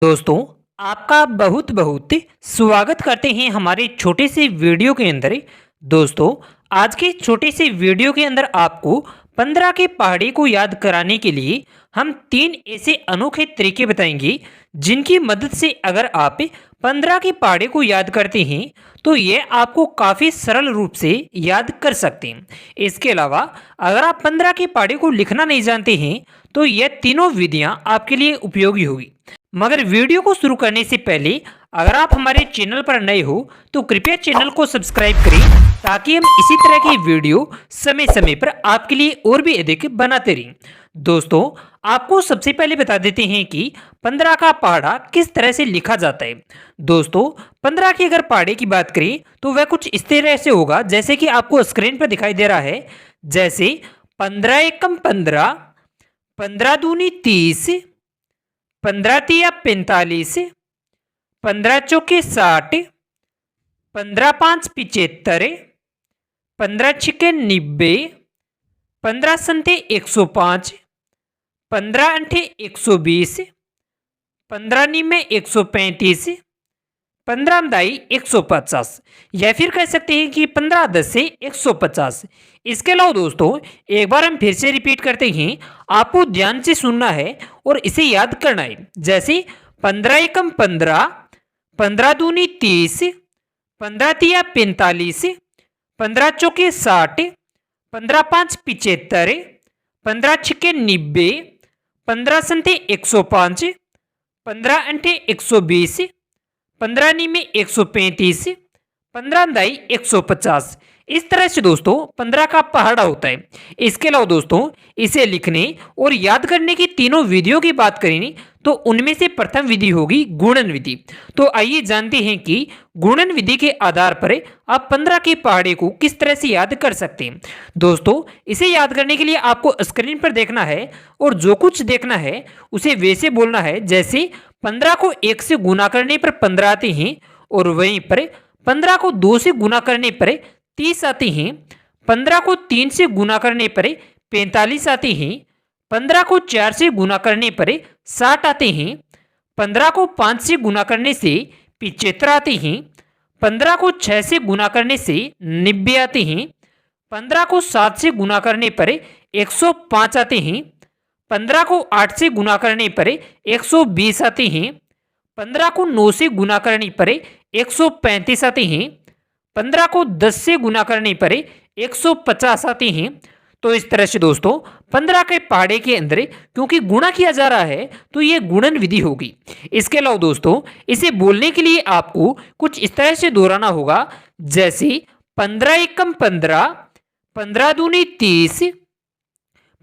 दोस्तों, आपका बहुत बहुत स्वागत करते हैं हमारे छोटे से वीडियो के अंदर। दोस्तों, आज के छोटे से वीडियो के अंदर आपको 15 के पहाड़े को याद कराने के लिए हम 3 ऐसे अनोखे तरीके बताएंगे जिनकी मदद से अगर आप 15 के पहाड़े को याद करते हैं तो ये आपको काफ़ी सरल रूप से याद कर सकते हैं। इसके अलावा अगर आप 15 के पहाड़े को लिखना नहीं जानते हैं तो ये तीनों विधियां आपके लिए उपयोगी होगी। मगर वीडियो को शुरू करने से पहले अगर आप हमारे चैनल पर नए हो तो कृपया चैनल को सब्सक्राइब करें ताकि हम इसी तरह की वीडियो समय समय पर आपके लिए और भी अधिक बनाते रहें। दोस्तों, आपको सबसे पहले बता देते हैं कि 15 का पहाड़ा किस तरह से लिखा जाता है। दोस्तों, 15 की अगर पहाड़े की बात करें तो वह कुछ इस तरह से होगा जैसे कि आपको स्क्रीन पर दिखाई दे रहा है। जैसे 15 एकम 15, 15 दूनी 30, 15 तिया 45, 15 चौके 60, 15 पाँच 75, 15 छिके 90, 15 संते 105, 15 अंठे 120, 15 नीमे 135, 15 दाई 150 या फिर कह सकते हैं कि 15 10 से 150। इसके अलावा दोस्तों एक बार हम फिर से रिपीट करते हैं, आपको ध्यान से सुनना है और इसे याद करना है। जैसे 15 एकम 15, 15 दूनी 30, 15 तिया 45, 15 चौके 60, 15 पाँच 75, 15 छिके 90, 15 संते 105, 15 अंठे 120, 15 नीमे 135, 15 दाई 150। इस तरह से दोस्तों 15 का पहाड़ा होता है। इसके अलावा दोस्तों इसे लिखने और याद करने की तीनों विधियों की बात करें तो उनमें से प्रथम विधि होगी गुणन विधि। तो आइए जानते हैं कि गुणन विधि के आधार पर आप 15 के पहाड़े को किस तरह से याद कर सकते हैं। दोस्तों, इसे याद करने के लिए आपको स्क्रीन पर देखना है और जो कुछ देखना है उसे वैसे बोलना है जैसे 15 को 1 से गुना करने पर 15 आते हैं और वहीं पर 15 को 2 से गुना करने पर 30 आते हैं, 15 को 3 से गुना करने पर 45 आते हैं, 15 को 4 से गुना करने पर 60 आते हैं, 15 को 5 से गुना करने से 75 आते हैं, 15 को 6 से गुना करने से 90 आते हैं, 15 को 7 से गुना करने पर 105 आते हैं, 15 को 8 से गुना करने पर 120 आते हैं, 15 को 9 से गुना करने पर 135 आते हैं, 15 को 10 से गुना करने पर 150 आते हैं। तो इस तरह से दोस्तों 15 के पहाड़े के अंदर क्योंकि गुणा किया जा रहा है तो ये गुणन विधि होगी। इसके अलावा दोस्तों इसे बोलने के लिए आपको कुछ इस तरह से दोहराना होगा जैसे 15 एकम 15, 15 दूनी 30,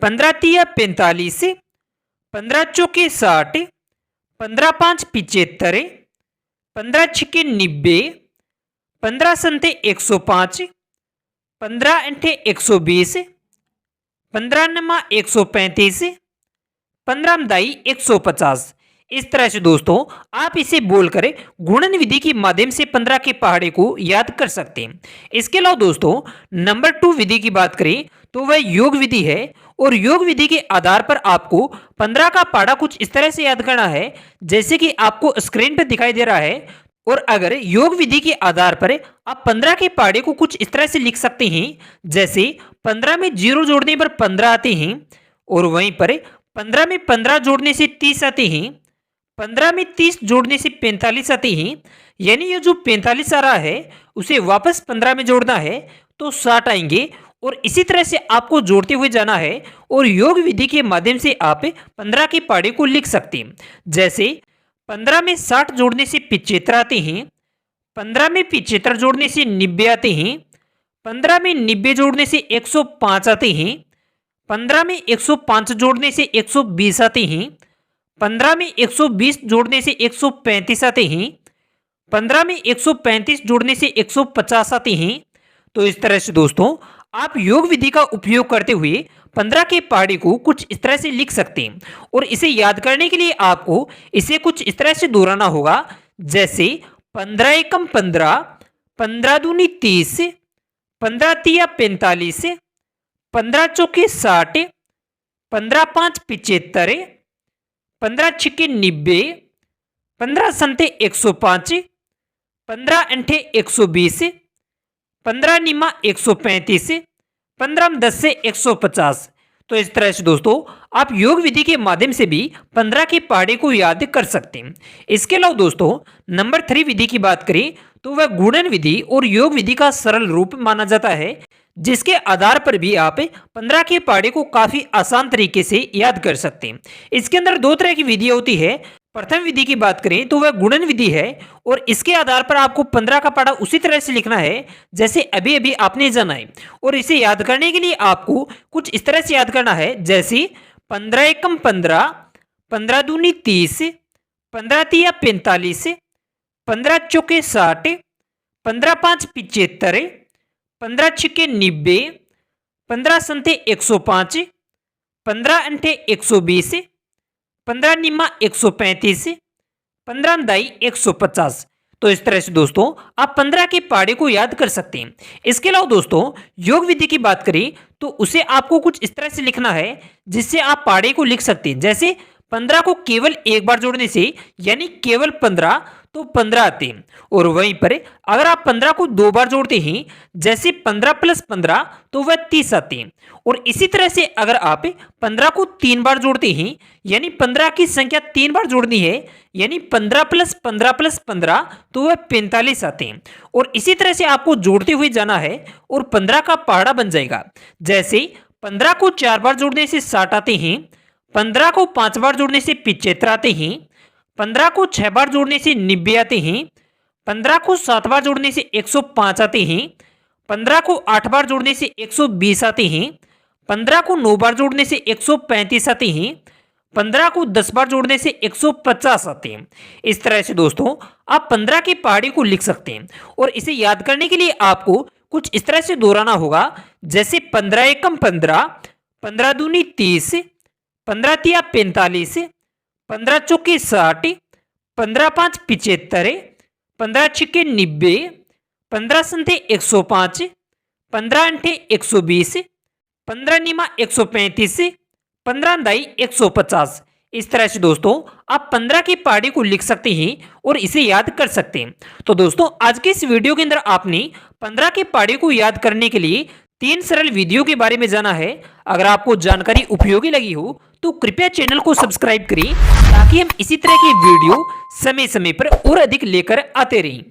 15 तिया 45, 15 चौके 60, 15 पाँच 75, 15 छिके 90, 15 संते 105, 15 अंठे 120, 15 नमा 135, 15 दाई 150। इस तरह से दोस्तों आप इसे बोलकर गुणन विधि के माध्यम से 15 के पहाड़े को याद कर सकते हैं। इसके अलावा दोस्तों नंबर 2 विधि की बात करें तो वह योग विधि है और योग विधि के आधार पर आपको 15 का पहाड़ा कुछ इस तरह से याद करना है जैसे कि आपको स्क्रीन पर दिखाई दे रहा है। और अगर योग विधि के आधार पर आप 15 के पहाड़े को कुछ इस तरह से लिख सकते हैं जैसे 15 में 0 जोड़ने पर 15 आते हैं और वहीं पर 15 में 15 जोड़ने से 30 आते हैं, 15 में 30 जोड़ने से 45 आते हैं। यानी ये जो 45 आ रहा है उसे वापस 15 में जोड़ना है तो 60 आएंगे और इसी तरह से आपको जोड़ते हुए जाना है और योग विधि के माध्यम से आप 15 के पहाड़े को लिख सकते हैं। जैसे 15 में 60 जोड़ने से 75 आते हैं, 15 में 75 जोड़ने से 90 आते हैं, 15 में 90 जोड़ने से 105 आते हैं, 15 में 105 जोड़ने से 120 आते हैं, 15 में 120 जोड़ने से 135 आते हैं, 15 में 135 जोड़ने से 150 आते हैं। तो इस तरह से दोस्तों आप योग विधि का उपयोग करते हुए 15 के पहाड़े को कुछ इस तरह से लिख सकते हैं और इसे याद करने के लिए आपको इसे कुछ इस तरह से दोहराना होगा जैसे 15 एकम 15, 15 दूनी 30, 15 तिया 45, 15 चौके 60, 15 पाँच 75, 15 छिके 90, 15 संते 105, 15 अंठे 120, 15 निमा 135, 15 10 से 150। तो इस तरह से दोस्तों आप योग विधि के माध्यम से भी 15 की पहाड़ी को याद कर सकते हैं। इसके अलावा दोस्तों नंबर 3 विधि की बात करें तो वह गुणन विधि और योग विधि का सरल रूप माना जाता है, जिसके आधार पर भी आप 15 की पहाड़ी को काफी आसान तरीके से याद कर सकते हैं। इसके अंदर दो तरह की विधियां होती है। प्रथम विधि की बात करें तो वह गुणन विधि है और इसके आधार पर आपको 15 का पहाड़ा उसी तरह से लिखना है जैसे अभी अभी आपने जाना है। और इसे याद करने के लिए आपको कुछ इस तरह से याद करना है, जैसे 15 एकम 15, 15 दूनी 30, 15 तिया 45, 15 चौके 60, 15 5 75, 15 छिके 90, 15 संते 105, 15 अंठे 120, 15 निमा 135, 15 दाई 150। तो इस तरह से दोस्तों आप 15 के पहाड़े को याद कर सकते हैं। इसके अलावा दोस्तों योग विधि की बात करें तो उसे आपको कुछ इस तरह से लिखना है जिससे आप पहाड़े को लिख सकते हैं। जैसे 15 को केवल एक बार जोड़ने से यानी केवल 15 तो 15 आते हैं, और वहीं पर अगर आप 15 को दो बार जोड़ते हैं जैसे 15 + 15 तो वह 30 आते हैं। और इसी तरह से अगर आप 15 को 3 बार जोड़ते हैं यानी 15 की संख्या 3 बार जोड़नी है यानी 15 + 15 + 15 तो वह 45 आते हैं। और इसी तरह से आपको जोड़ते हुए जाना है और 15 का पहाड़ा बन जाएगा। जैसे 15 को 4 बार जोड़ने से 60 आते हैं, 15 को 5 बार जोड़ने से 75 आते हैं, 15 को 6 बार जोड़ने से 90 आते हैं, 15 को 7 बार जोड़ने से 105 आते हैं, 15 को 8 बार जोड़ने से 120 आते हैं, 15 को 9 बार जोड़ने से 135 आते हैं, 15 को 10 बार जोड़ने से 150 आते हैं। इस तरह से दोस्तों आप 15 की पहाड़ी को लिख सकते हैं। और इसे याद करने के लिए आपको कुछ इस तरह से दोहराना होगा, जैसे 15 एकम 15, 15 दूनी 30, 15 तिया 45, 15 चौके 60, 15 5 75, 15 छिके 90, 15 संते 105, 15 अंठे 120, 15 निमा 135, 15 दाई 150। इस तरह से दोस्तों आप 15 की पहाड़ी को लिख सकते हैं और इसे याद कर सकते हैं। तो दोस्तों आज के इस वीडियो के अंदर आपने 15 की पहाड़ी को याद करने के लिए 3 सरल विधियों के बारे में जाना है। अगर आपको जानकारी उपयोगी लगी हो तो कृपया चैनल को सब्सक्राइब करें ताकि हम इसी तरह की वीडियो समय समय पर और अधिक लेकर आते रहें।